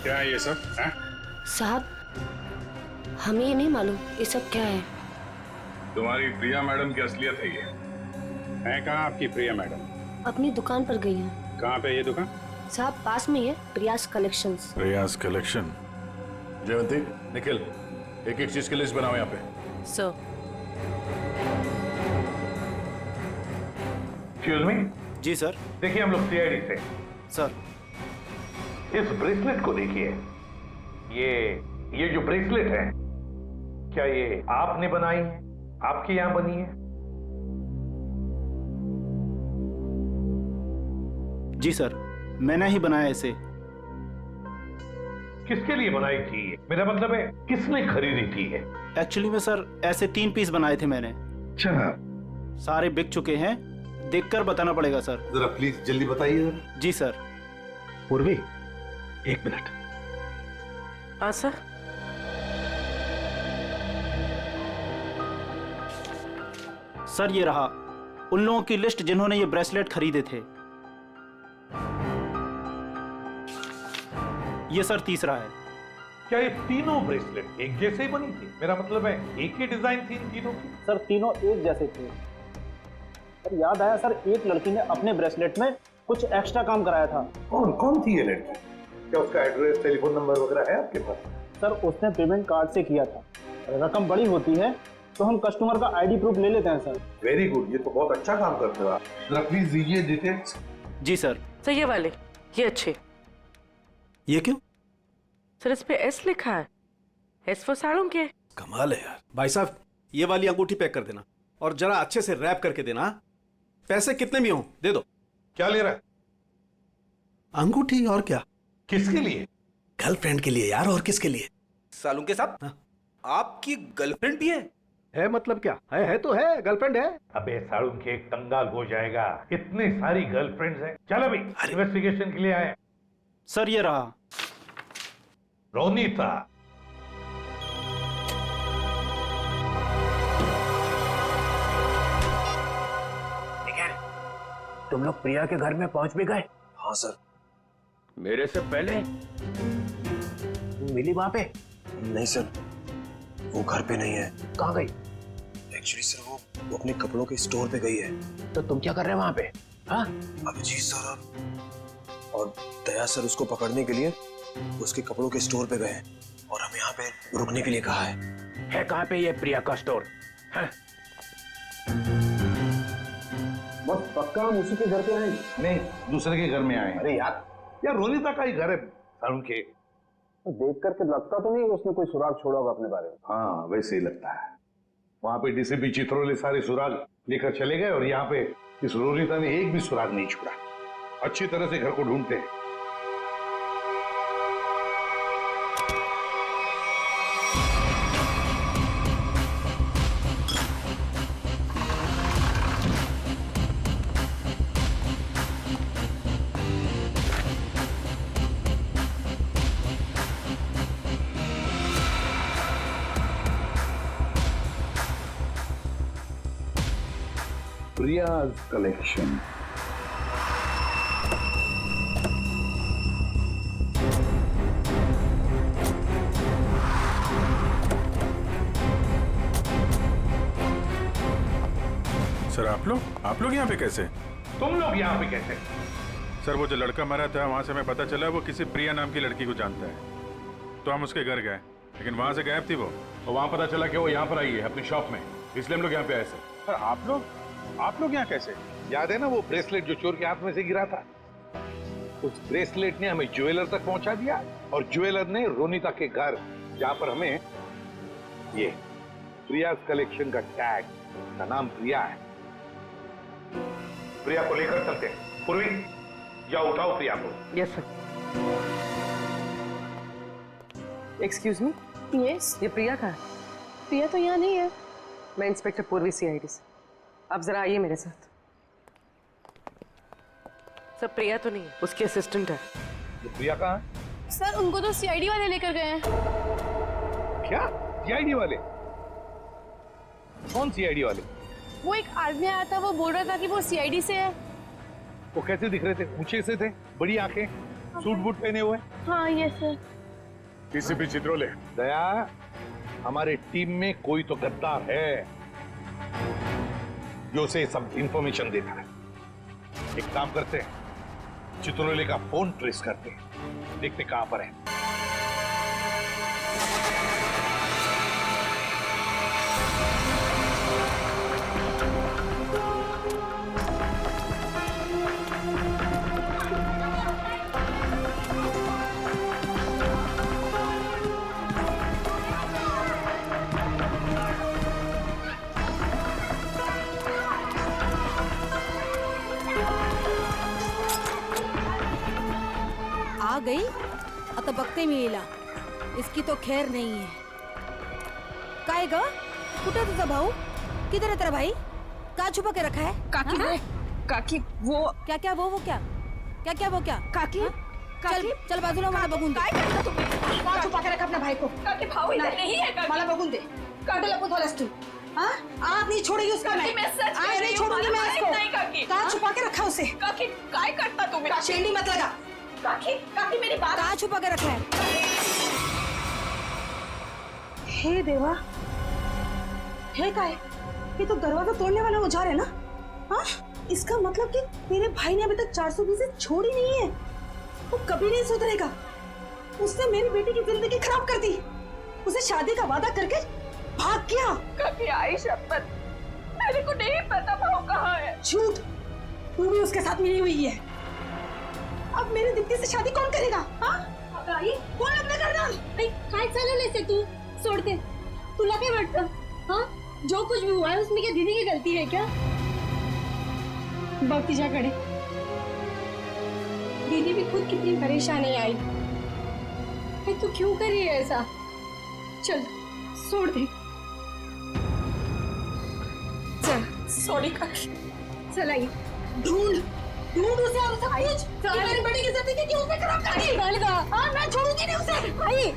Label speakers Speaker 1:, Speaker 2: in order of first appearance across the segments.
Speaker 1: क्या है ये सब?
Speaker 2: साहब, हमें ये नहीं मालूम ये सब क्या है।
Speaker 1: तुम्हारी प्रिया मैडम की असलियत है ये। है कहाँ आपकी प्रिया मैडम?
Speaker 2: अपनी दुकान पर गई है।
Speaker 1: कहाँ पे ये दुकान?
Speaker 2: साहब, पास में ही है, प्रियास कलेक्शंस।
Speaker 3: प्रियास कलेक्शन।
Speaker 4: जयवंती, निखिल, एक एक चीज की लिस्ट बनाओ यहाँ पे।
Speaker 2: सर।
Speaker 5: Excuse me.
Speaker 6: जी सर।
Speaker 5: देखिए हम लोग सीआईडी से।
Speaker 6: सर,
Speaker 5: इस ब्रेसलेट को देखिए। ये जो ब्रेसलेट है, क्या ये आपने बनाई है? आपके यहां बनी है?
Speaker 6: जी सर, मैंने ही बनाया इसे।
Speaker 5: किसके लिए बनाई थी ये? मेरा मतलब है किसने खरीदी थी ये?
Speaker 6: एक्चुअली में सर ऐसे 3 पीस बनाए थे मैंने।
Speaker 5: अच्छा,
Speaker 6: सारे बिक चुके हैं, देखकर बताना पड़ेगा सर।
Speaker 4: जरा प्लीज जल्दी बताइए।
Speaker 6: जी सर।
Speaker 5: पूर्वी, 1 मिनट।
Speaker 7: हाँ सर।
Speaker 6: सर ये रहा उन लोगों की लिस्ट जिन्होंने ये ब्रेसलेट खरीदे थे। ये सर तीसरा है।
Speaker 5: क्या ये तीनों ब्रेसलेट एक जैसे ही बनी थी? मेरा मतलब है एक ही डिजाइन थी इन तीनों की?
Speaker 6: सर तीनों एक जैसे थे। सर याद आया सर, एक लड़की ने अपने ब्रेसलेट में कुछ एक्स्ट्रा काम कराया था।
Speaker 5: कौन थी ये लड़की? क्या उसका एड्रेस, टेलीफोन नंबर वगैरह है आपके पास?
Speaker 6: सर उसने पेमेंट कार्ड से किया था। रकम बड़ी होती है तो हम कस्टमर का आईडी प्रूफ ले लेते हैं सर।
Speaker 5: वेरी गुड, ये तो बहुत अच्छा काम करते हो आप। जरा प्लीज दीजिए डिटेल्स।
Speaker 6: जी सर।
Speaker 7: सर ये वाले, ये अच्छे।
Speaker 3: ये क्यों?
Speaker 7: सर इस पे एस लिखा है। एस फॉर साड़ों के।
Speaker 3: कमाल है यार। भाई साहब, ये वाली अंगूठी पैक कर देना और जरा अच्छे से रैप करके देना। पैसे कितने भी हों दे दो।
Speaker 5: क्या ले रहा है?
Speaker 3: अंगूठी और क्या?
Speaker 5: किसके लिए?
Speaker 3: गर्लफ्रेंड के लिए यार, और किसके लिए?
Speaker 8: सालुंके के साहब,
Speaker 3: हाँ?
Speaker 8: आपकी गर्लफ्रेंड भी है
Speaker 3: मतलब क्या है तो है, गर्लफ्रेंड है।
Speaker 5: अबे साड़ू के कंगाल हो जाएगा, इतनी सारी गर्लफ्रेंड्स हैं। चल अभी इन्वेस्टिगेशन के लिए आए।
Speaker 6: सर ये रहा।
Speaker 5: रोनीता,
Speaker 9: तुम लोग प्रिया के घर में पहुंच भी गए?
Speaker 4: हाँ सर।
Speaker 9: मेरे से पहले? मिली वहां पे?
Speaker 4: नहीं सर, वो घर पे नहीं है।
Speaker 9: कहाँ गई?
Speaker 4: एक्चुअली सर वो अपने कपड़ों के स्टोर पे गई है।
Speaker 9: तो तुम क्या कर रहे हो वहां पे? हाँ?
Speaker 4: अभिजीत सर और दया सर उसको पकड़ने के लिए उसके कपड़ों के स्टोर पे गए और हमें यहाँ पे रुकने के लिए कहा है।
Speaker 9: कहाँ पे ये प्रिया का स्टोर? हाँ?
Speaker 4: बस पक्का हम उसी के घर पे आए?
Speaker 5: नहीं, दूसरे के घर में आए।
Speaker 4: अरे यार
Speaker 5: रोनीता का ही घर है साड़ू के।
Speaker 4: देख करके लगता तो नहीं उसने कोई सुराग छोड़ा होगा अपने बारे में।
Speaker 5: हाँ वैसे ही लगता है। वहां पे डीसीपी चित्रोले सारे सुराग लेकर चले गए और यहाँ पे इस रोनीता ने एक भी सुराग नहीं छोड़ा। अच्छी तरह से घर को ढूंढते हैं। प्रियाज कलेक्शन।
Speaker 1: सर आप लोग यहाँ पे कैसे?
Speaker 5: तुम लोग यहाँ पे कैसे?
Speaker 1: सर वो जो लड़का मरा था वहाँ से हमें पता चला वो किसी प्रिया नाम की लड़की को जानता है, तो हम उसके घर गए, लेकिन वहाँ से गायब थी वो।
Speaker 4: और वहां पता चला कि वो यहाँ पर आई है अपनी शॉप में, इसलिए हम लोग यहाँ पे आए सर।
Speaker 1: सर आप लोग यहाँ कैसे?
Speaker 5: याद है ना वो ब्रेसलेट जो चोर के हाथ में से गिरा था? उस ब्रेसलेट ने हमें ज्वेलर तक पहुंचा दिया और ज्वेलर ने रोनीता के घर, जहां पर हमें ये प्रिया कलेक्शन का टैग, का नाम प्रिया है। प्रिया को लेकर चलते हैं। पूर्वी, जाओ उठाओ प्रिया को।
Speaker 7: Yes sir. एक्सक्यूज मी,
Speaker 2: यस।
Speaker 7: ये प्रिया का है?
Speaker 2: प्रिया तो यहाँ नहीं है।
Speaker 7: मैं इंस्पेक्टर पूर्वी सीआईडी से। आप जरा आइए मेरे साथ। सर प्रिया तो नहीं है, उसकी असिस्टेंट है।
Speaker 5: ये प्रिया कहाँ है?
Speaker 2: सर उनको तो सीआईडी वाले लेकर गए हैं।
Speaker 5: क्या सीआईडी वाले? कौन सीआईडी वाले?
Speaker 2: वो एक आदमी आया था, वो बोल रहा था कि वो सीआईडी से है।
Speaker 5: वो कैसे दिख रहे थे? ऊंचे से थे, बड़ी आंखें, सूट बूट पहने हुए।
Speaker 2: हाँ यस सर।
Speaker 5: डीसीपी चित्रोले। दया, हमारे टीम में कोई तो गद्दार है जो उसे सब इंफॉर्मेशन देता है। एक काम करते हैं, चित्रोले का फोन ट्रेस करते हैं, देखते कहां पर है।
Speaker 10: आ गई आता बघते मी हिला. इसकी तो खैर नहीं है. काय ग, कुठे तुझा भाऊ? किधर है तेरा भाई? का छुपा के रखा है?
Speaker 11: काकी वो, काकी वो
Speaker 10: क्या क्या वो क्या क्या क्या वो क्या
Speaker 11: काकी
Speaker 10: चल चल बाजूला, मला बघून दे.
Speaker 11: काय करता तुम्ही?
Speaker 10: का छुपा के रखा अपने भाई को?
Speaker 11: काकी भाऊ इधर नहीं है काकी.
Speaker 10: मला बघून दे. का लपत वालास तू? हाँ? आप नहीं छोड़ेगी उसको.
Speaker 11: काकी मैं सच कह रही हूँ,
Speaker 10: छोड़ूंगी मैं
Speaker 11: मला
Speaker 10: उसको.
Speaker 11: माहित नाही काकी.
Speaker 10: का छुपा के रखा उसे?
Speaker 11: काकी काय करता तुम्ही?
Speaker 10: शेंडी मत लगा.
Speaker 11: काकी काकी मेरी बात.
Speaker 10: का छुपा के रखा है? हे देवा, है काय? ये तो दरवाजा तोड़ने वाला औजार है ना? हाँ? इसका मतलब कि मेरे भाई ने अभी तक 420 छोड़ी नहीं है. वो कभी नहीं सुधरेगा. उसने मेरी बेटी की जिंदगी खराब कर दी. उसे शादी का वादा करके भाग गया.
Speaker 11: काकी आई शपथ, मेरे को नहीं पता भाऊ कहाँ है.
Speaker 10: झूठ. तू भी उसके साथ मिली हुई है. अब मेरी दीप्ति से शादी कौन करेगा? हाँ? आई, कौन लग्न करणार?
Speaker 12: काय चालवलंयस तू? सोडते. तुला काय वाटतं? हाँ? जो कुछ भी हुआ है उसमें क्या दीदी की गलती है क्या? बघ तिच्याकडे. दीदी भी खुद कितनी परेशान है आई. अरे तू क्यों कर रही है ऐसा? चल छोड़ दे.
Speaker 11: चल सॉरी काकी.
Speaker 12: चल आई.
Speaker 10: ढूंढ उसे और सब कुछ. मेरी बेटी की जिंदगी क्यों उसे खराब कर दी? हाँ, मैं छोड़ूंगी नहीं उसे.
Speaker 12: आई.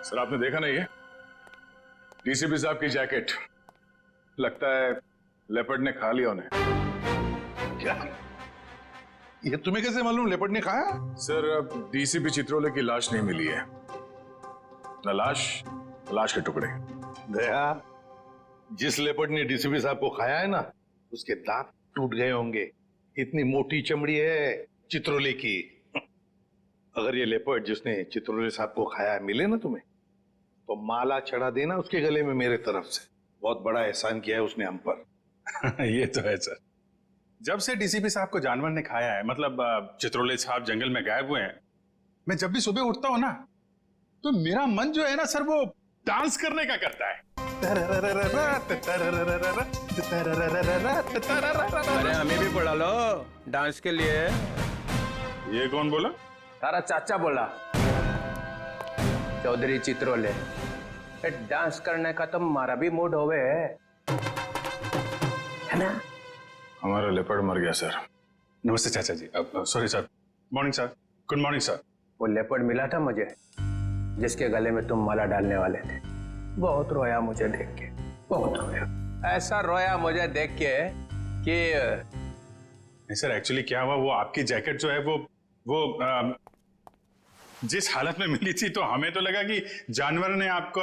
Speaker 1: सर आपने देखा नहीं है डीसीपी साहब की जैकेट? लगता है लेपर्ड ने खा लिया उन्हें.
Speaker 5: क्या? ये तुम्हें कैसे मालूम लेपर्ड ने खाया?
Speaker 1: सर अब डीसीपी चित्रोले की लाश नहीं मिली है. न लाश के टुकड़े.
Speaker 5: दया, जिस लेपर्ड ने डीसीपी साहब को खाया है ना, उसके दांत टूट गए होंगे. इतनी मोटी चमड़ी है चित्रोले की. अगर ये लेपर्ड जिसने चित्रोले साहब को खाया है मिले ना तुम्हें, तो माला चढ़ा देना उसके गले में मेरे तरफ से. बहुत बड़ा एहसान किया है उसने हम पर.
Speaker 1: ये तो है सर. जब से डीसीपी साहब को जानवर ने खाया है, मतलब चित्रोले साहब जंगल में गायब हुए हैं, मैं जब भी सुबह उठता हूं ना, तो मेरा मन जो है ना सर, वो डांस करने का करता है.
Speaker 9: अरे हमें भी बुला लो डांस के लिए.
Speaker 1: ये कौन बोला?
Speaker 9: तारा चाचा बोला, चौधरी चित्रोले. डांस करने का तो हमारा भी मूड होवे है ना.
Speaker 1: हमारा लेपर्ड मर गया सर. नमस्ते चाचा जी. Sorry sir. Morning sir. Good morning sir.
Speaker 9: वो लेपर्ड मिला था मुझे, जिसके गले में तुम माला डालने वाले थे. बहुत रोया मुझे देख के, बहुत रोया. ऐसा रोया मुझे देख के कि
Speaker 1: नहीं सर, एक्चुअली क्या हुआ, वो आपकी जैकेट जो है वो जिस हालत में मिली थी तो हमें तो लगा कि जानवर ने आपको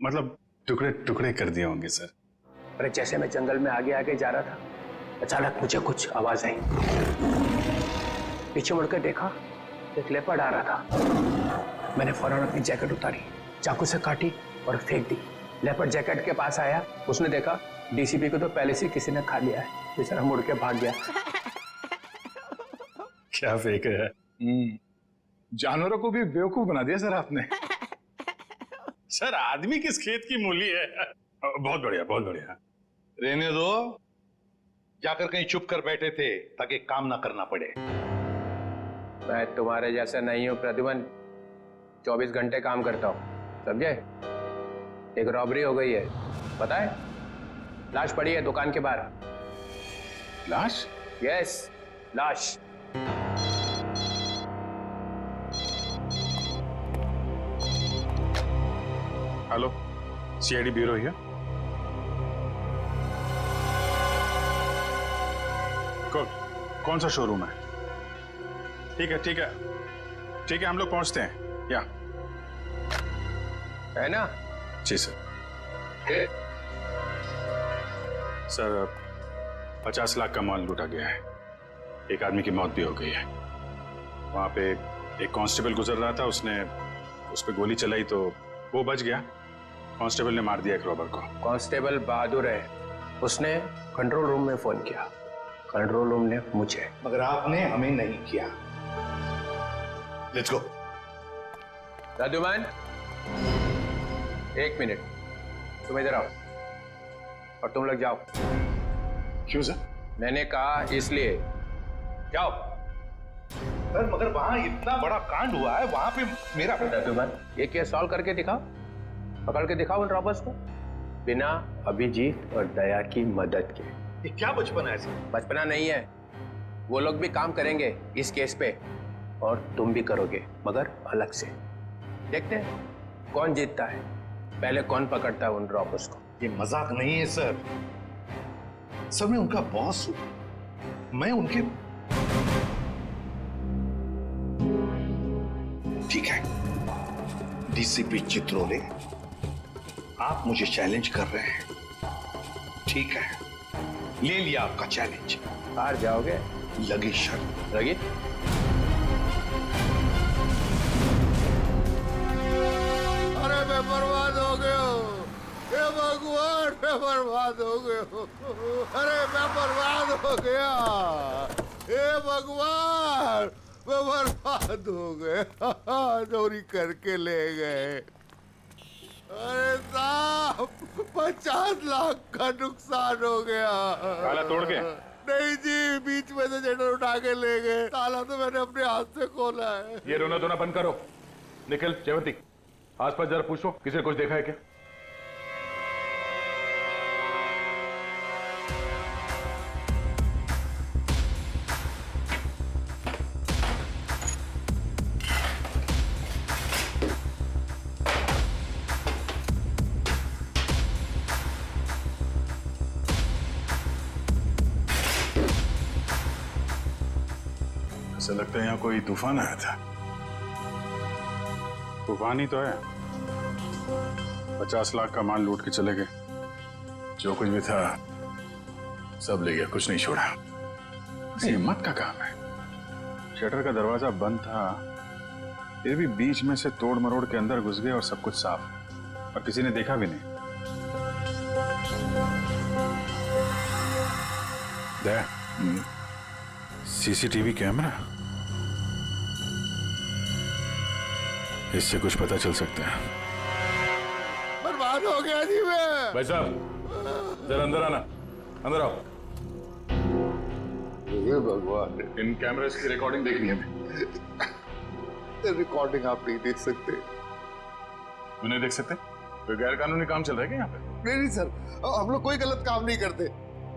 Speaker 1: मतलब टुकड़े टुकड़े कर दिए होंगे सर।
Speaker 9: अरे जैसे मैं जंगल में आगे आगे जा रहा था, अचानक मुझे कुछ आवाज आई। पीछे मुड़कर देखा, एक लेपर्ड आ रहा था। मैंने फौरन अपनी जैकेट उतारी, चाकू से काटी और फेंक दी। लेपर्ड जैकेट के पास आया, उसने देखा डीसीपी को तो पहले से किसी ने खा लिया है, बेचारा मुड़ के भाग गया।
Speaker 1: क्या फेंक रहा है? जानवरों को भी बेवकूफ बना दिया सर आपने। सर आदमी किस खेत की मूली है। बहुत बढ़िया, बहुत बढ़िया।
Speaker 5: रहने दो, जाकर कहीं चुप कर बैठे थे ताकि काम ना करना पड़े।
Speaker 9: मैं तुम्हारे जैसा नहीं हूँ प्रद्युमन, 24 घंटे काम करता हूँ, समझे? एक रॉबरी हो गई है, पता है? लाश पड़ी है दुकान के बाहर।
Speaker 1: लाश?
Speaker 9: यस, लाश।
Speaker 1: Hello, CID bureau here. कौन सा शोरूम है? ठीक है ठीक है ठीक है, हम लोग पहुंचते हैं। या
Speaker 9: है ना?
Speaker 1: जी सर। सर 50 लाख का माल लूटा गया है, एक आदमी की मौत भी हो गई है। वहां पे एक कांस्टेबल गुजर रहा था, उसने उस पर गोली चलाई तो वो बच गया। कांस्टेबल ने मार दिया एक रॉबर को।
Speaker 9: कांस्टेबल बहादुर है, उसने कंट्रोल रूम में फोन किया, कंट्रोल रूम ने मुझे।
Speaker 5: मगर आपने हमें नहीं किया। Let's go.
Speaker 9: प्रद्युमन, 1 मिनट, तुम इधर आओ और तुम लोग जाओ।
Speaker 1: क्यों सर?
Speaker 9: मैंने कहा इसलिए, जाओ।
Speaker 5: सर मगर वहां इतना बड़ा कांड हुआ है, वहां पे मेरा
Speaker 9: प्रद्युमन, ये केस सॉल्व करके दिखाओ, पकड़ के दिखाओ उन रॉबर्स को, बिना अभिजीत और दया की मदद के।
Speaker 5: ये क्या बचपना है सर?
Speaker 9: बचपना नहीं है, वो लोग भी काम करेंगे इस केस पे और तुम भी करोगे, मगर अलग से। देखते हैं कौन जीतता है, पहले कौन पकड़ता है उन रॉबर्स को।
Speaker 5: ये मजाक नहीं है सर, सर मैं उनका बॉस हूं, मैं उनके। ठीक है डीसीपी चित्रोले, आप मुझे चैलेंज कर रहे हैं, ठीक है, ले लिया आपका चैलेंज।
Speaker 9: हार जाओगे?
Speaker 5: लगी शर्त।
Speaker 9: लगी?
Speaker 13: अरे मैं बर्बाद हो गया, हे भगवान मैं बर्बाद हो गया, अरे मैं बर्बाद हो गया, हे भगवान मैं बर्बाद हो गया, चोरी करके ले गए। अरे साहब 50 लाख का नुकसान हो गया।
Speaker 1: ताला तोड़ के?
Speaker 13: नहीं जी, बीच में से जेटर उठा के ले गए, ताला तो मैंने अपने हाथ से खोला है।
Speaker 5: ये रोना धोना बंद करो। निखिल, जयवंती, आसपास जरा पूछो किसी ने कुछ देखा है क्या?
Speaker 1: ऐसा लगता है यहाँ कोई तूफान आया था। तूफान ही तो है, 50 लाख का माल लूट के चले गए, जो कुछ भी था सब ले गया, कुछ नहीं छोड़ा। हिम्मत का काम है। शटर का दरवाजा बंद था, फिर भी बीच में से तोड़ मरोड़ के अंदर घुस गए और सब कुछ साफ, और किसी ने देखा भी नहीं। सीसीटीवी कैमरा, इससे कुछ पता चल सकता है।
Speaker 13: बर्बाद हो गया जी मैं।
Speaker 5: भाई साहब जरा अंदर आना, अंदर आओ।
Speaker 13: ये भगवान,
Speaker 5: इन कैमरास की रिकॉर्डिंग देखनी है हमें।
Speaker 13: रिकॉर्डिंग आप नहीं देख सकते।
Speaker 5: क्यों नहीं देख सकते? कोई गैर कानूनी काम चल रहा है क्या यहाँ पे?
Speaker 13: नहीं सर, हम लोग कोई गलत काम नहीं करते।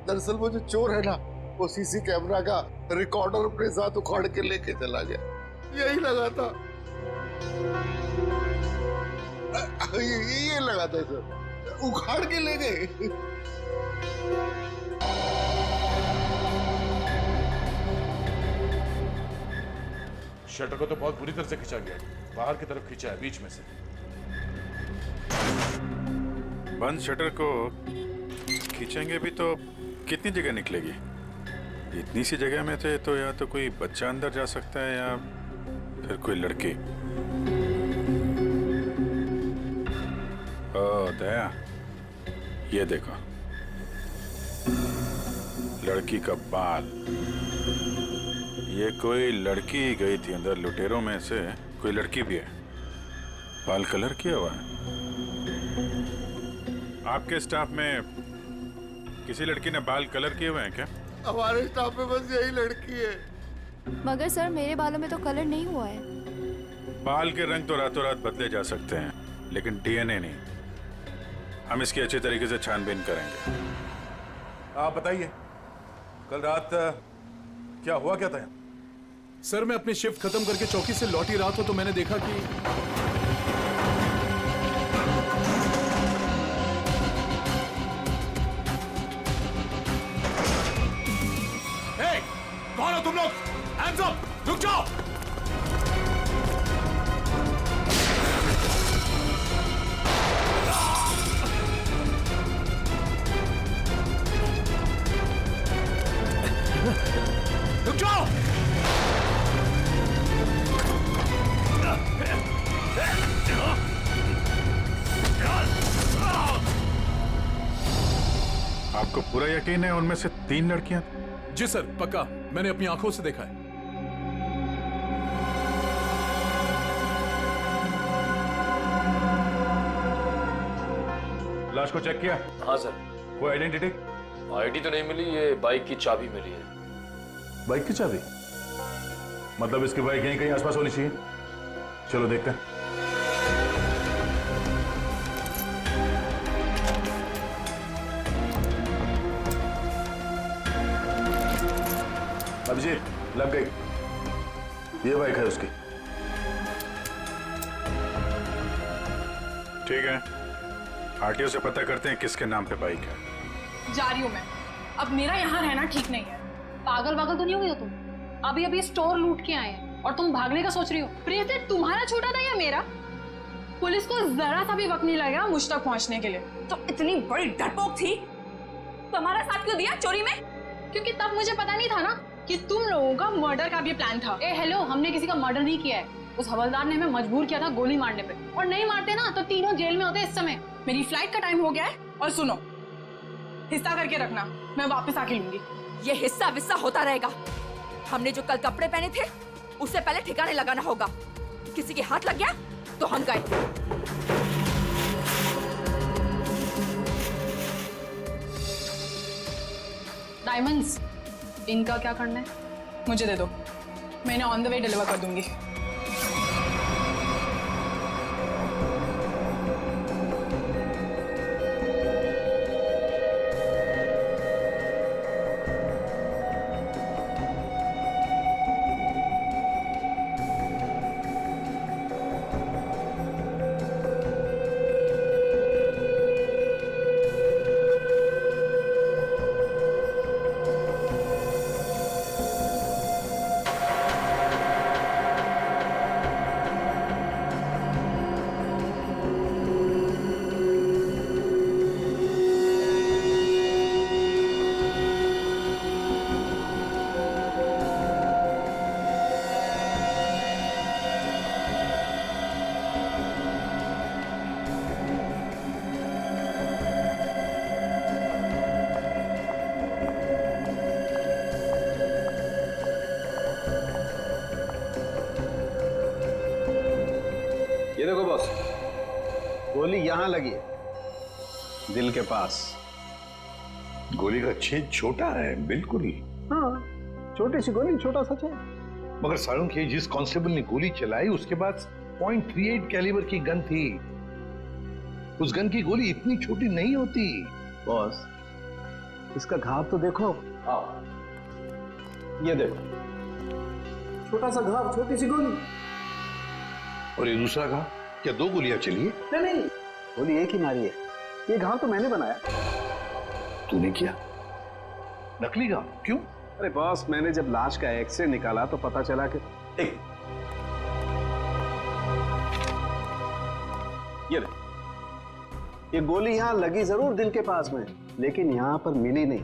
Speaker 13: दरअसल वो जो चोर है ना, वो सीसी कैमरा का रिकॉर्डर अपने साथ उखाड़ के लेके चला गया, यही लगा था। ये लगा था सर, उखाड़ के ले गए।
Speaker 14: शटर को तो बहुत बुरी तरह से खींचा गया है, बाहर की तरफ खींचा है, बीच में से।
Speaker 1: बंद शटर को खींचेंगे भी तो कितनी जगह निकलेगी? इतनी सी जगह में थे तो या तो कोई बच्चा अंदर जा सकता है या फिर कोई लड़की। ओ दया, ये देखो, लड़की का बाल। ये कोई लड़की गई थी अंदर, लुटेरों में से कोई लड़की भी है। बाल कलर किया हुआ है। आपके स्टाफ में किसी लड़की ने बाल कलर किए हुए हैं क्या?
Speaker 13: हमारे स्टाफ में बस यही लड़की है।
Speaker 12: मगर सर मेरे बालों में तो कलर नहीं हुआ है।
Speaker 1: बाल के रंग तो रातों रात बदले जा सकते हैं, लेकिन डीएनए नहीं। हम इसकी अच्छे तरीके से छानबीन करेंगे।
Speaker 14: आप बताइए, कल रात क्या हुआ क्या था?
Speaker 3: सर मैं अपनी शिफ्ट खत्म करके चौकी से लौटी रात हो तो मैंने देखा कि
Speaker 14: कौन हो तुम लोग? Hands up! रुक जाओ! रुक जाओ!
Speaker 1: आपको पूरा यकीन है उनमें से 3 लड़कियां?
Speaker 3: जी सर, पक्का, मैंने अपनी आंखों से देखा है।
Speaker 14: लाश को चेक किया?
Speaker 15: हाँ सर।
Speaker 14: कोई आइडेंटिटी?
Speaker 15: आईडी तो नहीं मिली, ये बाइक की चाबी मिली है।
Speaker 14: बाइक की चाबी? मतलब इसकी बाइक यहीं कहीं आसपास होनी चाहिए। चलो देखते हैं। अभिजीत, लग गई। ये बाइक है उसकी।
Speaker 1: ठीक है, आरटीओ से पता करते हैं किसके नाम पे बाइक है।
Speaker 11: जा रही हूँ मैं। अब मेरा यहाँ रहना ठीक नहीं है।
Speaker 12: पागल वागल तो नहीं हुई हो तुम? अभी अभी स्टोर लूट के आए हैं और तुम भागने का सोच रही हो?
Speaker 11: प्रीति, तुम्हारा छोटा था या मेरा? पुलिस को जरा सा भी वक्त नहीं लगा मुझ तक पहुंचने के लिए। तो इतनी बड़ी डरपोक थी तो हमारा साथ क्यों दिया चोरी में?
Speaker 12: क्योंकि तब मुझे पता नहीं था ना
Speaker 11: कि तुम लोगों का मर्डर का भी प्लान था।
Speaker 12: ए हेलो, हमने किसी का मर्डर नहीं किया है। उस हवलदार ने हमें मजबूर किया था गोली मारने पे, और नहीं मारते ना तो तीनों जेल में होते इस समय।
Speaker 11: मेरी फ्लाइट का टाइम हो गया है और सुनो, हिस्सा करके रखना, मैं वापस आके लूंगी।
Speaker 16: ये हिस्सा विस्सा होता रहेगा। हमने जो कल कपड़े पहने थे उससे पहले ठिकाने लगाना होगा। किसी के हाथ लग गया तो हम गए।
Speaker 11: डायमंड्स, इनका क्या करना है? मुझे दे दो, मैं इन्हें ऑन द वे डिलीवर कर दूंगी।
Speaker 6: ये देखो बॉस, गोली यहां लगी है, दिल के पास।
Speaker 5: गोली का छेद छोटा है, बिल्कुल ही।
Speaker 6: हाँ, छोटी सी गोली, छोटा सा छेद।
Speaker 5: मगर सारुण के जिस कांस्टेबल ने गोली चलाई उसके पास .38 कैलिबर की गन थी। उस गन की गोली इतनी छोटी नहीं होती।
Speaker 6: बॉस, इसका घाव तो देखो। ये देखो, छोटा सा घाव, छोटी सी गोली।
Speaker 5: और ये दूसरा घाव? क्या 2 गोलियां चली है?
Speaker 6: नहीं, गोली एक ही मारी है। ये घाव तो मैंने बनाया।
Speaker 5: तूने किया? नकली घाव? क्यों?
Speaker 6: अरे बॉस, मैंने जब लाश का एक्सरे निकाला तो पता चला कि ये गोली यहां लगी जरूर दिल के पास में, लेकिन यहां पर मिली नहीं।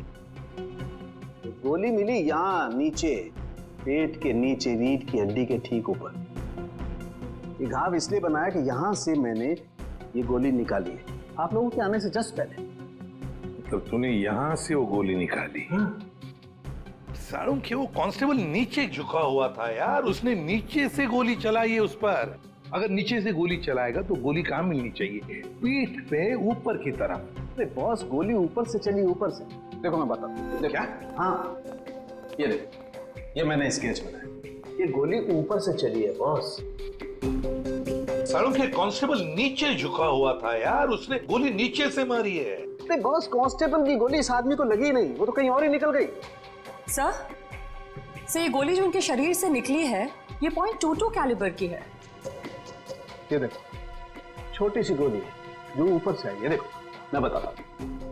Speaker 6: ये गोली मिली यहां नीचे, पेट के नीचे, रीढ़ की हड्डी के ठीक ऊपर। ये घाव इसलिए बनाया कि यहां से मैंने ये गोली निकाली है आप लोगों के आने से जस्ट पहले।
Speaker 5: तो तूने यहां से वो गोली निकाली? सारुण के वो कांस्टेबल नीचे झुका हुआ था यार, उसने नीचे से गोली चलाई है उस पर। अगर नीचे से गोली चलाएगा तो गोली कहां मिलनी चाहिए? पीठ पे ऊपर की तरफ।
Speaker 6: अरे बॉस, गोली ऊपर से चली, ऊपर से। देखो मैं बताता हूँ।
Speaker 5: क्या?
Speaker 6: हाँ, ये देखो, ये मैंने स्केच बनाया। ये गोली ऊपर से चली है बॉस।
Speaker 5: सारुण के कांस्टेबल नीचे झुका हुआ था यार, उसने गोली नीचे से मारी है।
Speaker 6: अरे बॉस, कांस्टेबल की गोली इस आदमी को लगी नहीं, वो तो कहीं और ही निकल गई।
Speaker 11: सर ये गोली जो उनके शरीर से निकली है ये .22 कैलिबर की है।
Speaker 6: ये देखो, छोटी सी गोली है जो ऊपर से आई है। देखो मैं बताता हूँ,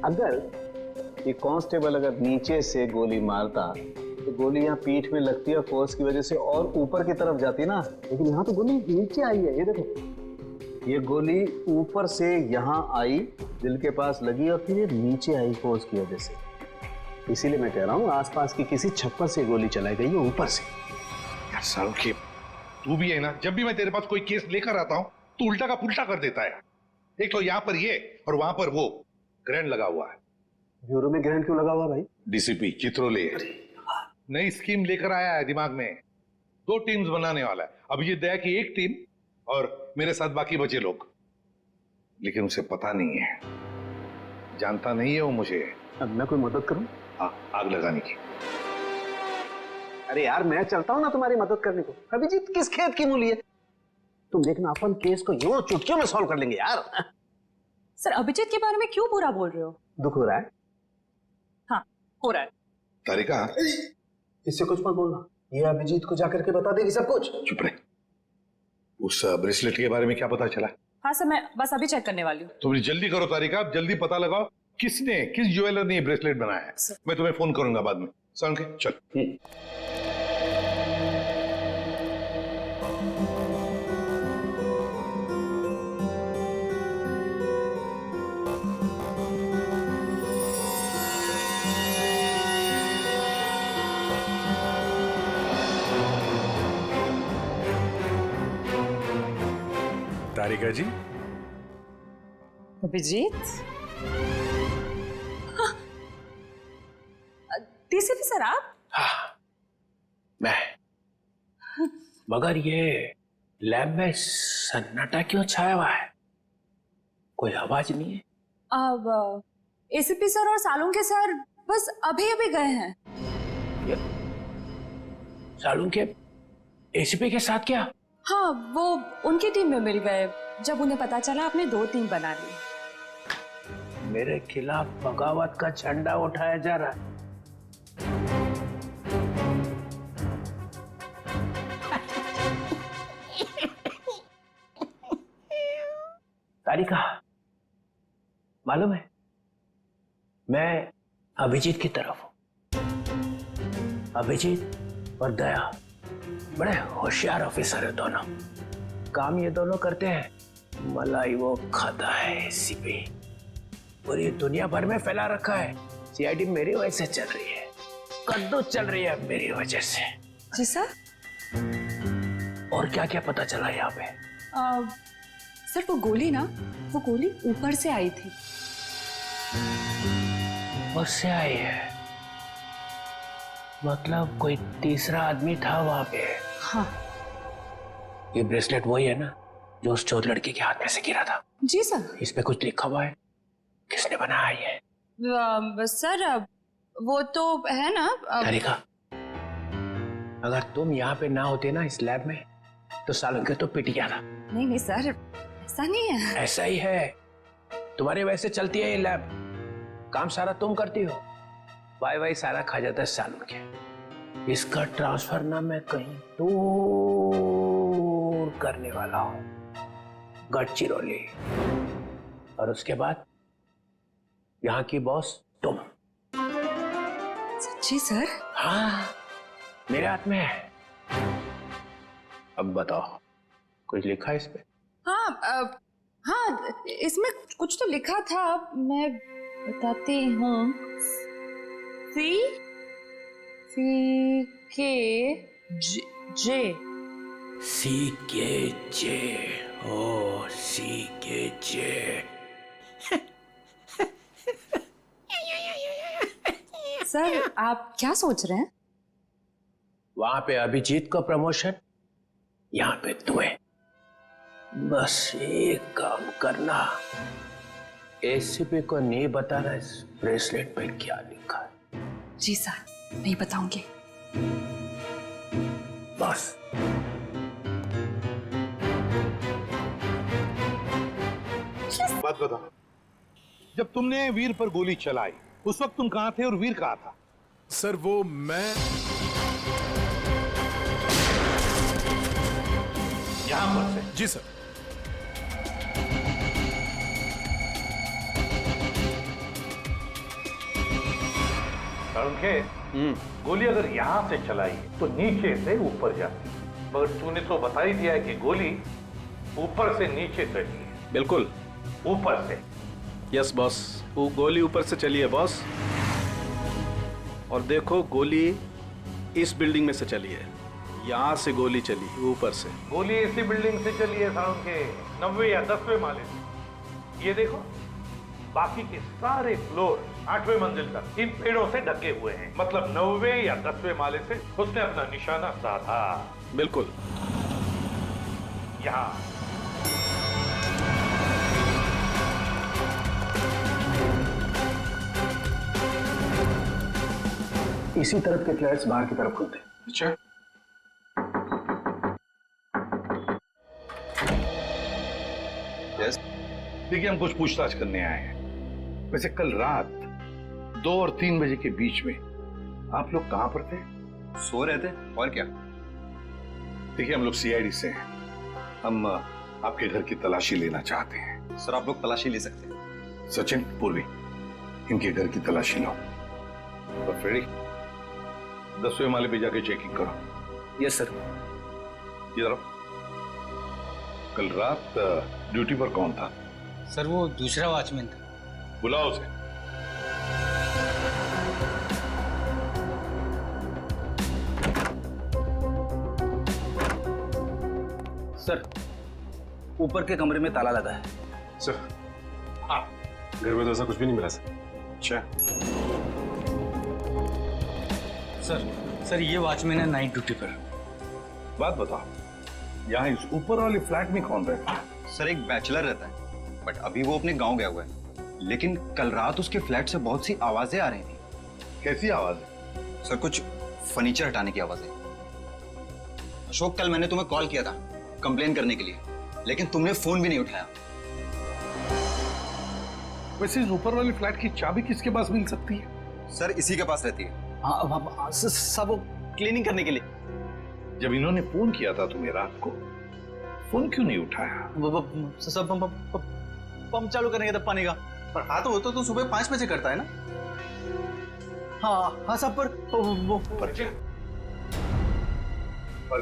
Speaker 6: अगर ये कांस्टेबल अगर नीचे से गोली मारता तो गोली यहाँ पीठ में लगती है, फोर्स की वजह से और ऊपर की तरफ जाती ना, लेकिन यहाँ तो गोली नीचे आई है। ये देखो, ये गोली ऊपर से यहाँ आई, दिल के पास लगी और फिर ये नीचे आई फोर्स की वजह से। इसीलिए मैं कह रहा हूँ आसपास की किसी छप्पर से गोली चलाई गई है ऊपर से।
Speaker 5: यार सारुण के, तू भी है ना, जब भी मैं तेरे पास कोई केस लेकर आता हूँ तू उल्टा का पुल्टा कर देता है। एक तो यहाँ पर ये और वहां पर वो ग्रैंड लगा हुआ है।
Speaker 6: ब्यूरो में ग्रैंड क्यों लगा हुआ भाई?
Speaker 5: डीसीपी चित्रोले नई स्कीम लेकर आया है दिमाग में। 2 टीम्स बनाने वाला है। अब ये दया की एक टीम और मेरे साथ बाकी बचे लोग, लेकिन उसे पता नहीं है, जानता नहीं है वो मुझे।
Speaker 6: अब मैं कोई मदद करूं?
Speaker 5: हाँ, आग लगाने की।
Speaker 6: अरे यार, मैं चलता हूं ना तुम्हारी मदद करने को। अभिजीत किस खेत की मूली है? तुम देखना, अपन केस को यूं चुटकियों में सॉल्व कर लेंगे यार।
Speaker 11: सर अभिजीत के बारे में क्यों बुरा बोल रहे हो?
Speaker 6: दुख हो रहा है?
Speaker 11: हाँ हो रहा है।
Speaker 5: तारिका,
Speaker 6: इससे कुछ मत बोलना, ये अभिजीत को जाकर के बता देगी सब कुछ।
Speaker 5: चुप रहे। उस ब्रेसलेट के बारे में क्या पता चला?
Speaker 11: हाँ सर, मैं बस अभी चेक करने वाली हूँ।
Speaker 5: तुम जल्दी करो तारिका, जल्दी पता लगाओ किस ज्वेलर ने ये ब्रेसलेट बनाया है। मैं तुम्हें फोन करूंगा बाद में। सारुण के चल।
Speaker 1: तारिका जी।
Speaker 11: अभिजीत, डीसीपी सर आप?
Speaker 9: हाँ, मैं। मगर ये लैब में सन्नाटा क्यों छाया हुआ है? कोई आवाज नहीं है।
Speaker 11: अब एसीपी सर और सालुंके सर बस अभी अभी गए हैं।
Speaker 9: सालुंके एसीपी के साथ क्या?
Speaker 11: हाँ, वो उनकी टीम में मिल गए जब उन्हें पता चला आपने 2 टीम बना ली।
Speaker 9: मेरे खिलाफ बगावत का झंडा उठाया जा रहा है। तारिका, मालूम है मैं अभिजीत की तरफ हूं। अभिजीत और दया बड़े होशियार ऑफिसर है दोनों। काम ये दोनों करते हैं, मलाई वो खाता है एसीपी। पूरी दुनिया भर में फैला रखा है। सीआईडी मेरी वजह से चल रही है, कद्दू चल रही है मेरी वजह से।
Speaker 11: जी सर।
Speaker 9: और क्या क्या पता चला यहाँ पे?
Speaker 11: सर वो गोली ऊपर से आई थी।
Speaker 9: ऊपर से आई है? मतलब कोई तीसरा आदमी था वहां पे?
Speaker 11: हाँ।
Speaker 9: ये ब्रेसलेट वही है ना जो उस चोर लड़की के हाथ में से गिरा था?
Speaker 11: जी सर।
Speaker 9: इस पे कुछ लिखा हुआ है? किसने बनाया ये?
Speaker 11: सर वो तो है ना।
Speaker 9: तारिका, अगर तुम यहाँ पे ना होते ना इस लैब में तो सालुंके तो पिट गया था।
Speaker 11: नहीं सर, ऐसा नहीं है।
Speaker 9: ऐसा ही है। तुम्हारे वैसे चलती है ये लैब, काम सारा तुम करती हो, वाई सारा खा जाता है सालुंके। इसका ट्रांसफर ना मैं कहीं दूर करने वाला हूं, गढ़चिरौली। और उसके बाद यहाँ की बॉस तुम।
Speaker 10: सच्ची सर?
Speaker 9: हाँ, मेरे हाथ में है। अब बताओ, कुछ लिखा है इस पे?
Speaker 11: हाँ हाँ, इसमें कुछ तो लिखा था, मैं बताती हूँ। सी के जे।
Speaker 9: CKJ। ओ CKJ।
Speaker 11: सर आप क्या सोच रहे हैं?
Speaker 9: वहां पे अभिजीत को प्रमोशन, यहाँ पे तुम्हें। बस एक काम करना, एसीपी को नहीं बताना इस ब्रेसलेट पे क्या लिखा है।
Speaker 11: जी सर, नहीं बताऊंगी।
Speaker 9: बस।
Speaker 5: बात बता, जब तुमने वीर पर गोली चलाई उस वक्त तुम कहां थे और वीर कहां था?
Speaker 14: सर वो मैं
Speaker 5: यहां पर से?
Speaker 14: जी सर।
Speaker 5: गोली अगर यहां से चलाई तो नीचे से ऊपर जाती, मगर तूने तो बता ही दिया है कि गोली ऊपर से नीचे चली है।
Speaker 3: बिल्कुल
Speaker 5: ऊपर से।
Speaker 3: यस बॉस, वो गोली ऊपर से चली है बॉस। और देखो गोली इस बिल्डिंग में से चली है, यहाँ से गोली चली ऊपर से।
Speaker 5: गोली इसी बिल्डिंग से चली है साउंड के 90 या 10वें माले से। ये देखो, बाकी के सारे फ्लोर 8वें मंजिल तक इन पेड़ों से ढके हुए हैं, मतलब 90वें या 10वें माले से उसने अपना निशाना साधा।
Speaker 3: बिल्कुल।
Speaker 5: यहाँ
Speaker 6: इसी तरफ के फ्लैट्स बाहर की तरफ खुलते हैं।
Speaker 5: अच्छा, देखिए हम कुछ पूछताछ करने आए हैं। वैसे कल रात 2 और 3 बजे के बीच में आप लोग कहां पर थे?
Speaker 4: सो रहे थे, और क्या।
Speaker 5: देखिए हम लोग सीआईडी से हैं, हम आपके घर की तलाशी लेना चाहते हैं।
Speaker 4: सर आप लोग तलाशी ले सकते हैं।
Speaker 5: सचिन, पूर्वी, इनके घर की तलाशी लो। और फ्रेडी, 10वें माले पे जाके चेकिंग करो।
Speaker 6: Yes sir.
Speaker 5: इधर आओ। कल रात ड्यूटी पर कौन था?
Speaker 6: सर वो दूसरा वॉचमैन था।
Speaker 5: बुलाओ उसे।
Speaker 6: सर ऊपर के कमरे में ताला लगा है।
Speaker 14: सर हाँ, घर में तो ऐसा कुछ भी नहीं मिला सर।
Speaker 5: अच्छा
Speaker 6: सर ये वॉचमैन है नाइट ड्यूटी पर।
Speaker 5: बात बताओ, यहाँ इस ऊपर वाले फ्लैट में कौन रहता है?
Speaker 4: सर एक बैचलर रहता है, बट अभी वो अपने गांव गया हुआ है। लेकिन कल रात उसके फ्लैट से बहुत सी आवाजें आ रही थी।
Speaker 5: कैसी आवाज?
Speaker 4: सर कुछ फर्नीचर हटाने की आवाजें। अशोक, कल मैंने तुम्हें कॉल किया था कंप्लेन करने के लिए, लेकिन तुमने फोन भी नहीं उठाया।
Speaker 5: वैसे इस ऊपर वाले फ्लैट की चाबी किसके पास मिल सकती है?
Speaker 4: सर इसी के पास रहती है।
Speaker 6: हाँ सब वो क्लीनिंग करने के लिए।
Speaker 5: जब इन्होंने फोन किया था तुम्हें रात को, फोन क्यों नहीं उठाया?
Speaker 6: सब पंप चालू करने का था पानी का।
Speaker 4: पर हाँ तो वो तो सुबह 5 बजे करता है ना।
Speaker 6: हाँ सब पर वो
Speaker 5: पर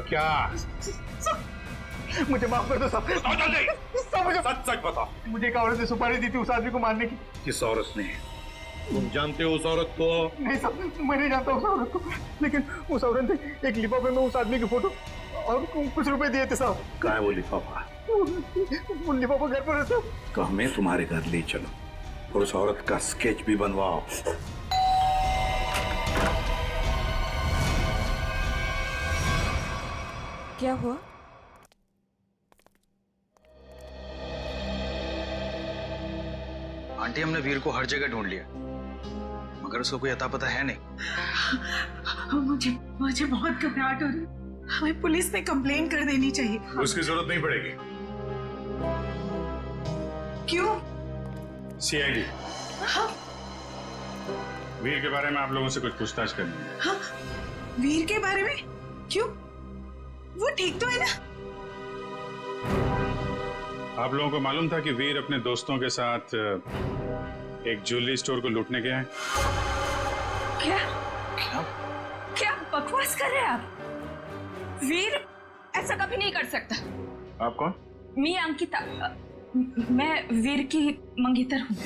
Speaker 5: क्या?
Speaker 6: मुझे माफ कर दो सब। मुझे
Speaker 5: सच बता,
Speaker 6: मुझे एक औरत ने सुपारी दी थी उस आदमी को मारने की।
Speaker 5: किस औरत ने? तुम जानते हो उस औरत को?
Speaker 6: नहीं सर, मैं नहीं जानता उस औरत को, लेकिन उस औरत ने एक लिफाफे में उस आदमी की फोटो और कुछ रुपए दिए थे साहब।
Speaker 5: कहाँ है वो लिफाफा?
Speaker 6: वो लिफाफा घर पर है सर।
Speaker 5: तो हमें तुम्हारे घर ले चलो और उस औरत का स्केच भी बनवाओ।
Speaker 16: क्या हुआ?
Speaker 4: आंटी, हमने वीर को हर जगह ढूंढ लिया, मगर उसको कोई अता पता है नहीं।
Speaker 10: मुझे बहुत घबराहट हो रही, हमें पुलिस में कंप्लेन कर देनी चाहिए।
Speaker 14: उसकी जरूरत नहीं पड़ेगी।
Speaker 10: क्यों?
Speaker 1: सीआईडी,
Speaker 10: हाँ?
Speaker 1: वीर के बारे में आप लोगों से कुछ पूछताछ करनी है।
Speaker 10: हाँ? वीर के बारे में? क्यों? वो ठीक तो है ना?
Speaker 1: आप लोगों को मालूम था कि वीर अपने दोस्तों के साथ एक ज्वेलरी स्टोर को लूटने गया है।
Speaker 16: क्या क्या बकवास कर रहे हैं आप? वीर ऐसा कभी नहीं कर सकता।
Speaker 1: आप कौन?
Speaker 16: मैं अंकिता, मैं वीर की मंगेतर हूँ।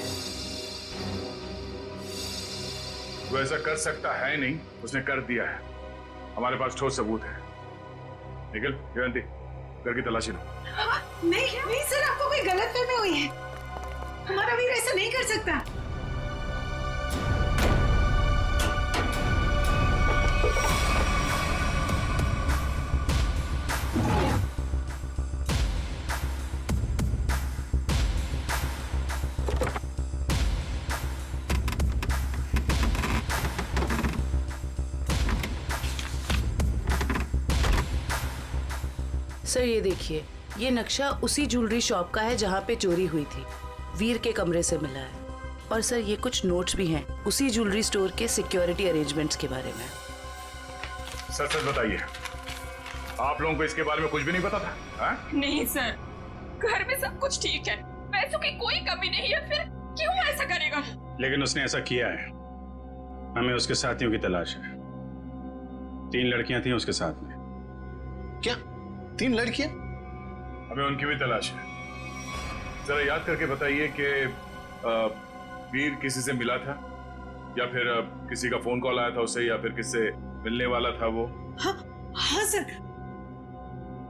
Speaker 14: वो ऐसा कर सकता है नहीं, उसने कर दिया है। हमारे पास ठोस सबूत है। निखिल, जयंती, घर की तलाशी लो।
Speaker 10: नहीं नहीं सर, आपको कोई गलतफहमी हुई है। हमारा वीर ऐसा नहीं कर सकता।
Speaker 7: सर ये देखिए, ये नक्शा उसी ज्वेलरी शॉप का है जहाँ पे चोरी हुई थी। वीर के कमरे से मिला है। और सर ये कुछ नोट्स भी हैं उसी ज्वेलरी स्टोर के सिक्योरिटी अरेंजमेंट्स के बारे में।
Speaker 14: सच सच बताइए, आप लोगों को इसके बारे में कुछ भी नहीं पता था? हा?
Speaker 16: नहीं सर, घर में सब कुछ ठीक है, पैसों की कोई कमी नहीं है, फिर क्यों ऐसा करेगा?
Speaker 1: लेकिन उसने ऐसा किया है। हमें उसके साथियों की तलाश है। 3 लड़कियां थी उसके साथ में।
Speaker 4: क्या 3 लड़कियां?
Speaker 14: हमें उनकी भी तलाश है। जरा याद करके बताइए कि वीर किसी से मिला था या फिर किसी का फोन कॉल आया था उससे, या फिर किससे मिलने वाला था वो?
Speaker 10: हाँ सर,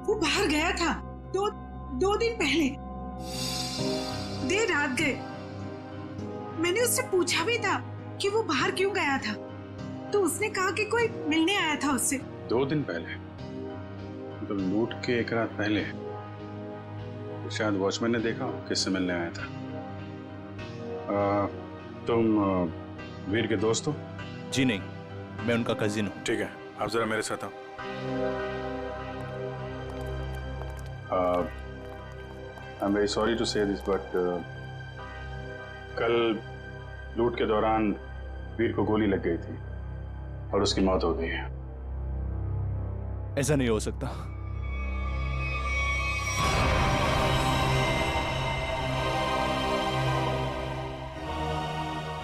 Speaker 10: वो बाहर गया था 2 दिन पहले, देर रात गए। मैंने उससे पूछा भी था कि वो बाहर क्यों गया था, तो उसने कहा कि कोई मिलने आया था उससे।
Speaker 1: 2 दिन पहले? तो लूट के 1 रात पहले शायद वॉचमैन ने देखा किससे मिलने आया था। तुम वीर के दोस्त हो?
Speaker 8: जी नहीं, मैं उनका कजिन हूँ।
Speaker 1: ठीक है, आप जरा मेरे साथ आओ। I am very sorry to say this, but कल लूट के दौरान वीर को गोली लग गई थी और उसकी मौत हो गई है।
Speaker 8: ऐसा नहीं हो सकता।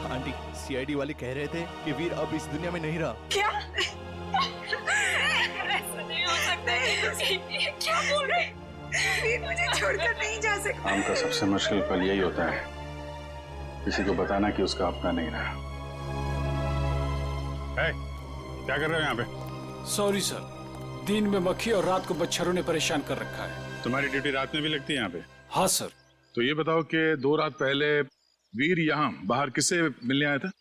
Speaker 8: आंटी, सीआईडी वाले कह रहे थे कि वीर अब इस दुनिया में नहीं रहा।
Speaker 16: क्या? ऐसा नहीं हो सकता। ये क्या बोल रहे हैं?
Speaker 10: वीर मुझे छोड़कर नहीं जा सकता।
Speaker 1: काम का सबसे मुश्किल पल यही होता है, किसी को बताना कि उसका अपना नहीं रहा। है, क्या कर रहे हो यहाँ पे?
Speaker 9: सॉरी सर, दिन में मक्खी और रात को मच्छरों ने परेशान कर रखा है।
Speaker 1: तुम्हारी ड्यूटी रात में भी लगती है यहाँ पे?
Speaker 9: हाँ सर।
Speaker 14: तो ये बताओ कि 2 रात पहले वीर यहाँ बाहर किससे मिलने आया था?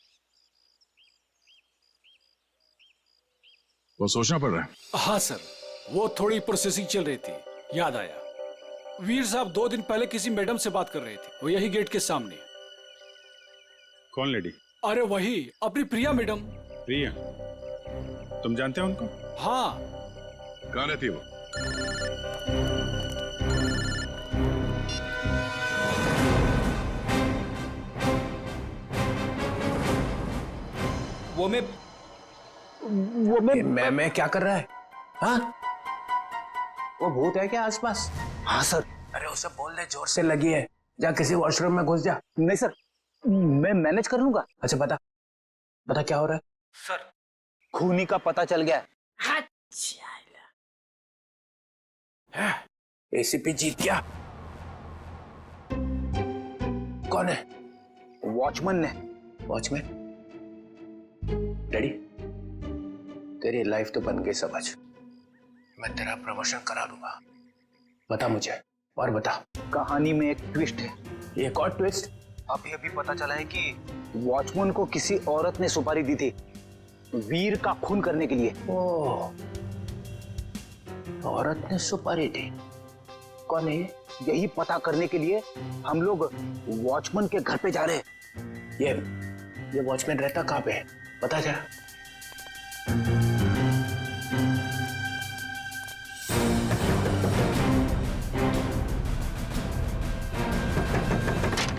Speaker 14: वो सोचना पड़ रहा है।
Speaker 9: हाँ सर, वो थोड़ी प्रोसेसिंग चल रही थी, याद आया। वीर साहब 2 दिन पहले किसी मैडम से बात कर रहे थे, वो यही गेट के सामने।
Speaker 1: कौन लेडी?
Speaker 9: अरे वही, अपनी प्रिया मैडम।
Speaker 1: प्रिया? तुम जानते हो उनको?
Speaker 9: हाँ।
Speaker 14: कहाँ रहती है वो?
Speaker 6: मैं क्या कर रहा है? हाँ, वो भूत है क्या आसपास? हाँ सर। अरे उसे बोल दे जोर से लगी है, जा किसी वॉशरूम में घुस जा। नहीं सर, मैं मैनेज कर लूंगा। अच्छा बता क्या हो रहा है? सर, खूनी का पता चल गया। एसीपी जीत गया। कौन है? वॉचमैन ने। वॉचमैन? डैडी, तेरी लाइफ तो बन गई समझ। मैं तेरा प्रमोशन करा दूंगा। बता मुझे, और बता। कहानी में एक ट्विस्ट है। एक और ट्विस्ट? अब यह भी पता चला है कि वॉचमैन को किसी औरत ने सुपारी दी थी वीर का खून करने के लिए। ओह, औरत ने सुपारी दी। कौन है? यही पता करने के लिए हम लोग वॉचमैन के घर पे जा रहे हैं। ये वॉचमैन रहता कहाँ पे है, पता चला?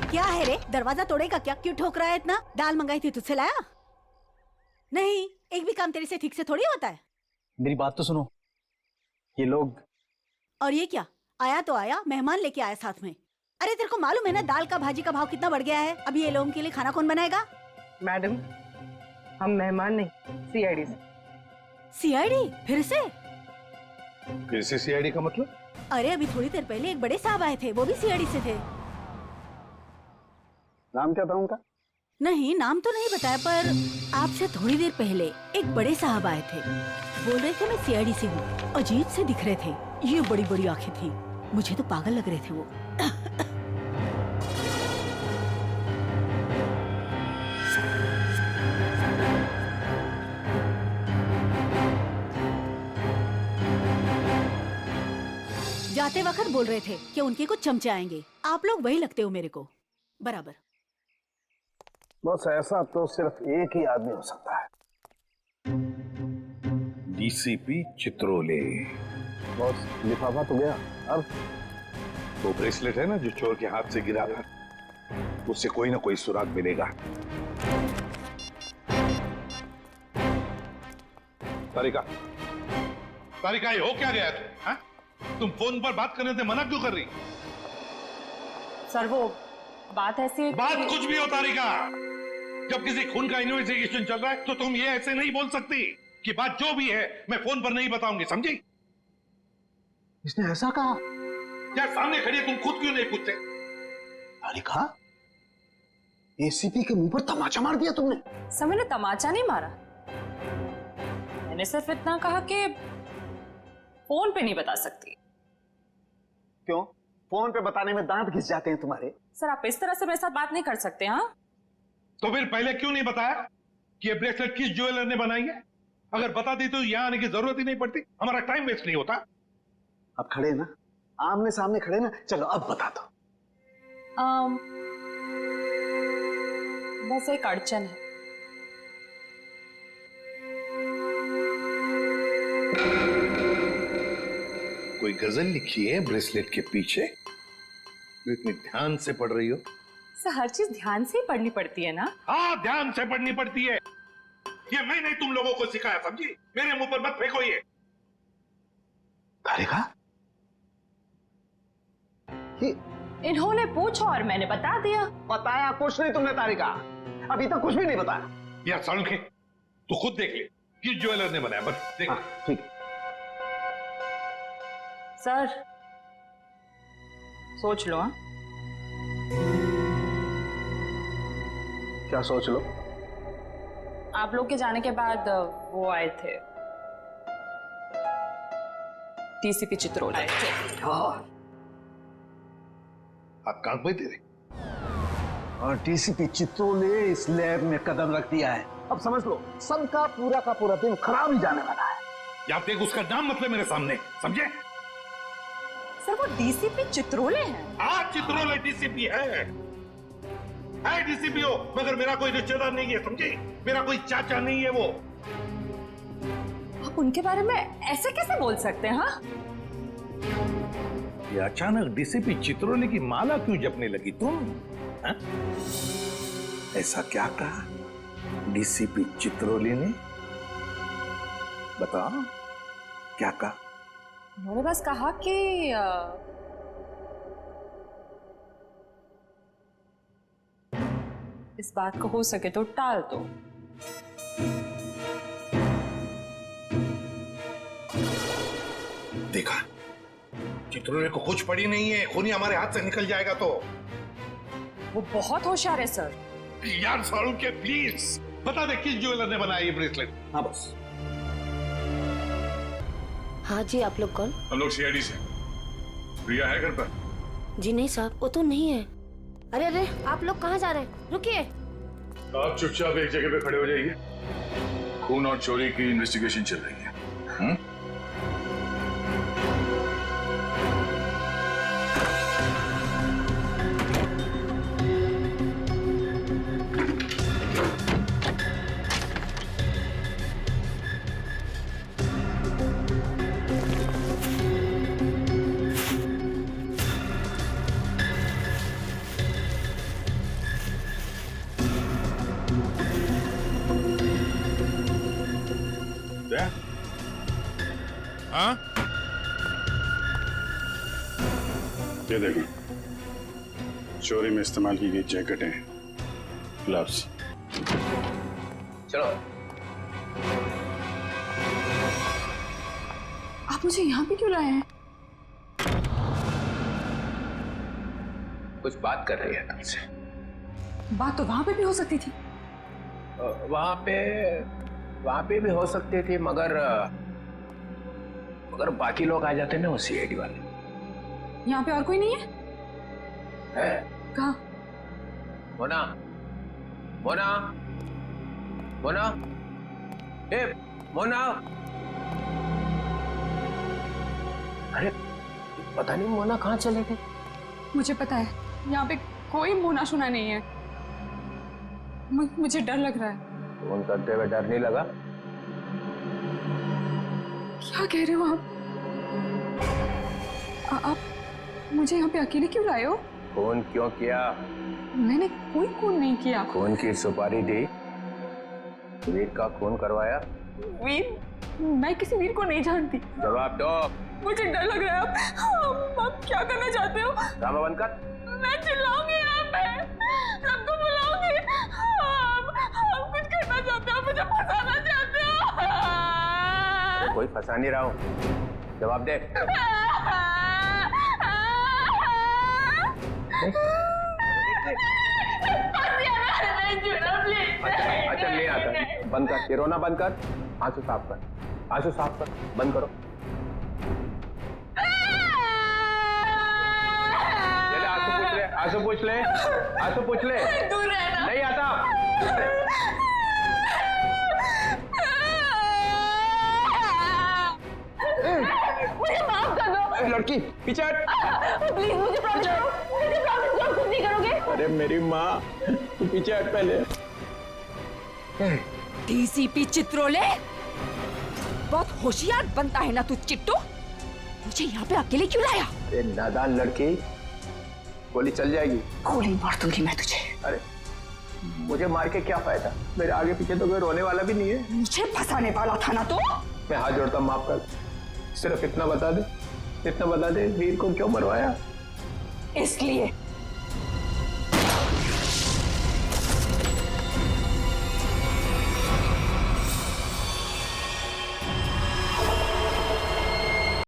Speaker 10: क्या है रे, दरवाजा तोड़ेगा क्या? क्यों ठोक रहा है इतना? दाल मंगाई थी, तुझसे लाया? नहीं, एक भी काम तेरे से ठीक से थोड़ी होता है।
Speaker 6: मेरी बात तो सुनो। ये लोग।
Speaker 10: और ये क्या? आया तो आया, मेहमान लेके आया साथ में। अरे तेरे को मालूम है ना दाल का भाजी का भाव कितना बढ़ गया है? अभी ये लोगों के लिए खाना कौन बनाएगा?
Speaker 17: मैडम, हम मेहमान नहीं, सीआईडी से।
Speaker 10: सीआईडी? फिर से
Speaker 5: सीआईडी का मतलब?
Speaker 10: अरे अभी थोड़ी देर पहले एक बड़े साहब आए थे, वो भी सीआईडी से थे।
Speaker 6: नाम क्या था उनका?
Speaker 10: नहीं, नाम तो नहीं बताया, पर आपसे थोड़ी देर पहले एक बड़े साहब आए थे। बोल रहे थे मैं सीआईडी से हूँ। अजीब से दिख रहे थे, ये बड़ी बड़ी आंखें थी, मुझे तो पागल लग रहे थे वो। जाते वक्त बोल रहे थे कि उनके कुछ चमचे आएंगे। आप लोग वही लगते हो मेरे को बराबर।
Speaker 6: बस ऐसा तो सिर्फ एक ही आदमी हो सकता है।
Speaker 5: डीसीपी चित्रोले।
Speaker 6: बॉस, लिफाफा तो गया, अब
Speaker 5: वो ब्रेसलेट है ना जो चोर के हाथ से गिरा था, उससे कोई ना कोई सुराग मिलेगा। तारिका, तारिका, ये हो क्या गया तुम फोन पर बात करने से मना क्यों कर रही?
Speaker 11: सर वो बात ऐसी है
Speaker 5: बात कुछ भी हो तारिका, जब किसी खून का इन्वेस्टिगेशन चल रहा है तो तुम ये ऐसे नहीं बोल सकती कि बात जो भी है मैं फोन पर नहीं बताऊंगी, समझी?
Speaker 6: इसने ऐसा कहा?
Speaker 5: क्या सामने खड़ी है, तुम खुद क्यों नहीं पूछते?
Speaker 6: तारिका, एसीपी के मुंह पर तमाचा मार दिया तुमने।
Speaker 11: सर मैंने तमाचा नहीं मारा, मैंने सिर्फ इतना कहा कि फोन पे नहीं बता सकती।
Speaker 6: क्यों? फोन पे बताने में दांत घिस जाते हैं तुम्हारे।
Speaker 11: सर आप इस तरह से मेरे साथ बात नहीं कर सकते। हाँ,
Speaker 5: तो फिर पहले क्यों नहीं बताया कि ये ब्रेसलेट किस ज्वेलर ने बनाई है? अगर बता दी तो यहाँ आने की जरूरत ही नहीं पड़ती, हमारा टाइम वेस्ट नहीं होता।
Speaker 6: अब खड़े ना, आमने सामने खड़े ना, चलो अब बता दो।
Speaker 11: बस एक अड़चन है।
Speaker 5: कोई गजल लिखी है ब्रेसलेट के पीछे, जो इतनी ध्यान से पढ़ रही हो?
Speaker 11: सर हर चीज ध्यान से ही पढ़नी पड़ती है ना?
Speaker 5: हाँ, ध्यान से पढ़नी पड़ती है। ये मैंने तुम लोगों को सिखाया, समझी? मेरे मुंह पर मत फेंको ये।
Speaker 6: तारिका,
Speaker 11: इन्होंने पूछा और मैंने बता दिया।
Speaker 6: बताया कुछ नहीं तुमने तारिका, अभी तक कुछ भी नहीं बताया।
Speaker 5: यार सालुंखे, तू खुद देख ले किस ज्वेलर ने बनाया, बस देख।
Speaker 6: ठीक है।
Speaker 11: सर सोच लो। हाँ,
Speaker 6: क्या सोच लो?
Speaker 11: आप लोग के जाने के बाद वो आए थे, डीसीपी चित्रोले आए थे।
Speaker 5: आप काम पे तेरे,
Speaker 6: और डीसीपी चित्रोले इस लैब में कदम रख दिया है। अब समझ लो, सबका पूरा का पूरा दिन खराब ही जाने वाला है।
Speaker 5: या देख उसका नाम मतलब मेरे सामने, समझे?
Speaker 11: सर वो डीसीपी चित्रोले हैं।
Speaker 5: हाँ, चित्रोले डीसीपी है डीसीपी हो, मगर मेरा कोई रिश्तेदार नहीं है, समझे? मेरा कोई चाचा नहीं है वो।
Speaker 11: आप उनके बारे में ऐसे कैसे बोल सकते हैं? हाँ,
Speaker 5: ये अचानक डीसीपी चित्रोले की माला क्यों जपने लगी तुम? हा? ऐसा क्या कहा डीसीपी चित्रोले ने? बताओ क्या कहा?
Speaker 11: उन्होंने बस कहा कि इस बात को हो सके तो टाल दो।
Speaker 5: देखा, चित्रोले को कुछ पड़ी नहीं है, खूनी हमारे हाथ से निकल जाएगा तो।
Speaker 11: वो बहुत होशियार है सर।
Speaker 5: यार सालुंखे प्लीज बता दे किस ज्वेलर ने बनाया ये ब्रेसलेट?
Speaker 6: हाँ बस।
Speaker 2: हाँ जी, आप लोग कौन?
Speaker 14: हम लोग सीआईडी से। प्रिया है घर पर?
Speaker 2: जी नहीं साहब, वो तो नहीं है। अरे अरे, आप लोग कहाँ जा रहे हैं? रुकिए।
Speaker 14: आप चुपचाप एक जगह पे खड़े हो जाइए, खून और चोरी की इन्वेस्टिगेशन चल रही है। ये देखो,
Speaker 1: चोरी में इस्तेमाल की गई जैकेटें, ग्लव्स।
Speaker 9: चलो।
Speaker 11: आप मुझे यहाँ पे क्यों लाए हैं?
Speaker 9: कुछ बात कर रही है तुमसे।
Speaker 11: बात तो वहां पे भी हो सकती थी।
Speaker 9: वहां पे भी हो सकती थी, मगर बाकी लोग आ जाते ना, वो सीआईडी वाले।
Speaker 11: यहाँ पे और कोई नहीं है? कहाँ?
Speaker 9: मोना, मोना, मोना, ए मोना। अरे पता नहीं मोना कहाँ चले गए।
Speaker 11: मुझे पता है, यहाँ पे कोई मोना शुना नहीं है। मुझे डर लग रहा है।
Speaker 9: फोन करते हुए डर नहीं लगा?
Speaker 11: क्या कह रहे हो आप मुझे यहाँ पे अकेले क्यों लाए हो?
Speaker 9: फोन क्यों किया?
Speaker 11: मैंने कोई खून नहीं किया।
Speaker 9: खून की सुपारी दी, वीर का खून करवाया।
Speaker 11: वीर? मैं किसी वीर को नहीं जानती।
Speaker 9: जवाब दो।
Speaker 11: मुझे डर लग रहा है। आप क्या करना चाहते हो?
Speaker 9: ड्रामा बंद कर।
Speaker 11: मैं चिल्लाऊंगी यहाँ पे, सबको बुलाऊंगी। आप कुछ करना चाहते हो, मुझे फंसाना चाहते हो।
Speaker 9: कोई फंसा नहीं रहा हूँ, जवाब दे। अच्छा नहीं आता, बंद कर, ये रोना बंद कर, आंसू साफ कर, आंसू साफ कर, बंद करो। चले आंसू पूछ ले, आंसू पूछ ले।
Speaker 11: दूर रहना।
Speaker 9: नहीं आता।
Speaker 11: मुझे माफ कर दो।
Speaker 9: लड़की पीछे हट।
Speaker 11: प्लीज मुझे प्रॉमिस करो, मुझे प्रॉमिस करो कुछ नहीं करोगे।
Speaker 9: अरे मेरी माँ, तू पीछे हट पहले।
Speaker 16: डीसीपी चित्रोले, बहुत होशियार बनता है ना तू चिट्टू। मुझे यहाँ पे अकेले क्यों लाया?
Speaker 9: नादान लड़की, गोली चल जाएगी।
Speaker 16: गोली मार दूंगी मैं तुझे।
Speaker 9: अरे मुझे मार के क्या फायदा? मेरे आगे पीछे तो कोई रोने वाला भी नहीं है।
Speaker 16: मुझे फंसाने वाला था ना तो।
Speaker 9: मैं हाथ जोड़ता हूँ, माफ कर। सिर्फ इतना बता दे, वीर को क्यों मरवाया?
Speaker 16: इसलिए